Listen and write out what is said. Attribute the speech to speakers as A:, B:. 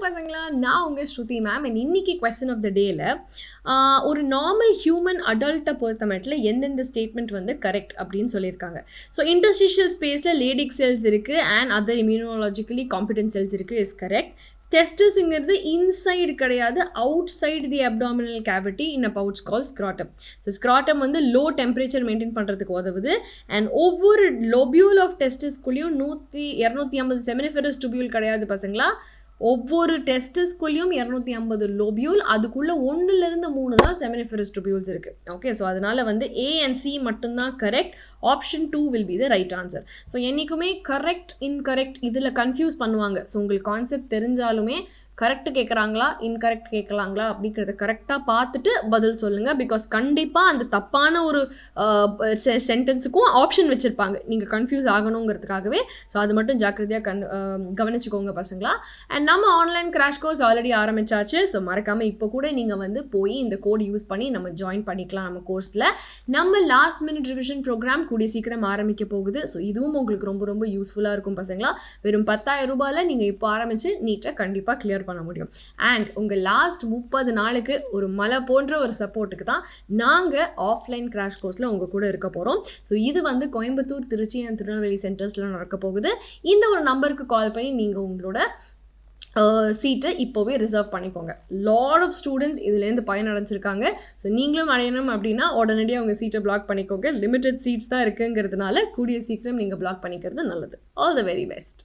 A: பசங்களா, நான் உங்கள் ஸ்ருதி மேம். அண்ட் இன்னைக்கு கொஸ்டின் ஆஃப் த டேல ஒரு நார்மல் ஹியூமன் அடல்ட்டை பொறுத்த மட்டும் எந்தெந்த ஸ்டேட்மெண்ட் வந்து கரெக்ட் அப்படின்னு சொல்லியிருக்காங்க. ஸோ இன்டர்ஸ்டிஷியல் ஸ்பேஸில் லேடிக் செல்ஸ் இருக்குது அண்ட் அதர் இம்யூனாலஜிக்கலி காம்பிடன்ட் செல்ஸ் இருக்குது இஸ் கரெக்ட். டெஸ்டஸ்ங்கிறது இன்சைடு கிடையாது, அவுட் சைடு தி அப்டாமினல் கேவிட்டி இன் அ பவுச் கால் ஸ்க்ராட்டம். ஸோ ஸ்க்ராட்டம் வந்து லோ டெம்பரேச்சர் மெயின்டைன் பண்ணுறதுக்கு உதவுது. அண்ட் ஒவ்வொரு லோபியூல் ஆஃப் டெஸ்டஸ்குள்ளேயும் 250 செமினிஃபெரஸ் டுபியூல் கிடையாது பசங்களா. ஒவ்வொரு டெஸ்டஸ்குள்ளேயும் 250 லோபியூல், அதுக்குள்ளே 1-3 தான் செமினிஃபெரஸ் டுபியூல்ஸ் இருக்குது. ஓகே, ஸோ அதனால் வந்து A and C மட்டும்தான் correct. Option 2 will be the right answer. So என்றைக்குமே கரெக்ட் இன்கரெக்ட் இதில் கன்ஃபியூஸ் பண்ணுவாங்க. ஸோ உங்களுக்கு கான்செப்ட் தெரிஞ்சாலுமே கரெக்டு கேட்குறாங்களா இன்கரெக்ட் கேட்கலாங்களா அப்படிங்கிறத கரெக்டாக பார்த்துட்டு பதில் சொல்லுங்கள். பிகாஸ் கண்டிப்பாக அந்த தப்பான ஒரு சென்டென்ஸுக்கும் ஆப்ஷன் வச்சுருப்பாங்க, நீங்கள் கன்ஃபியூஸ் ஆகணுங்கிறதுக்காகவே. ஸோ அது மட்டும் ஜாக்கிரதையாக கவனிச்சுக்கோங்க பசங்களா. அண்ட் நம்ம ஆன்லைன் கிராஷ் கோர்ஸ் ஆல்ரெடி ஆரம்பிச்சாச்சு. ஸோ மறக்காமல் இப்போ கூட நீங்கள் வந்து போய் இந்த கோட் யூஸ் பண்ணி நம்ம ஜாயின் பண்ணிக்கலாம் நம்ம கோர்ஸில். நம்ம லாஸ்ட் மினிட் ரிவிஷன் ப்ரோக்ராம் கூடிய சீக்கிரம் ஆரம்பிக்க போகுது. ஸோ இதுவும் உங்களுக்கு ரொம்ப ரொம்ப யூஸ்ஃபுல்லாக இருக்கும் பசங்களா. வெறும் 10,000 ரூபாயில் நீங்கள் இப்போ ஆரம்பித்து நீட்டாக கண்டிப்பாக கிளியர் பண்ண முடியும். அண்ட் உங்கள் லாஸ்ட் 30 நாளுக்கு ஒரு மலை போன்ற ஒரு சப்போர்ட்டுக்கு தான் நாங்கள் ஆஃப்லைன் கிராஷ் கோர்ஸில் உங்கள் கூட இருக்க போகிறோம். ஸோ இது வந்து கோயம்புத்தூர், திருச்சி அண்ட் திருநெல்வேலி சென்டர்ஸில் நடக்க போகுது. இந்த ஒரு நம்பருக்கு கால் பண்ணி நீங்கள் உங்களோட சீட்டை இப்போவே ரிசர்வ் பண்ணிக்கோங்க. லாட் ஆஃப் ஸ்டூடெண்ட்ஸ் இதுலேருந்து பயனடைஞ்சிருக்காங்க. ஸோ நீங்களும் அடையணும் அப்படின்னா உடனடியாக உங்கள் சீட்டை பிளாக் பண்ணிக்கோங்க. லிமிட்டட் சீட்ஸ் தான் இருக்குங்கிறதுனால கூடிய சீக்கிரம் நீங்கள் பிளாக் பண்ணிக்கிறது நல்லது. All the very best.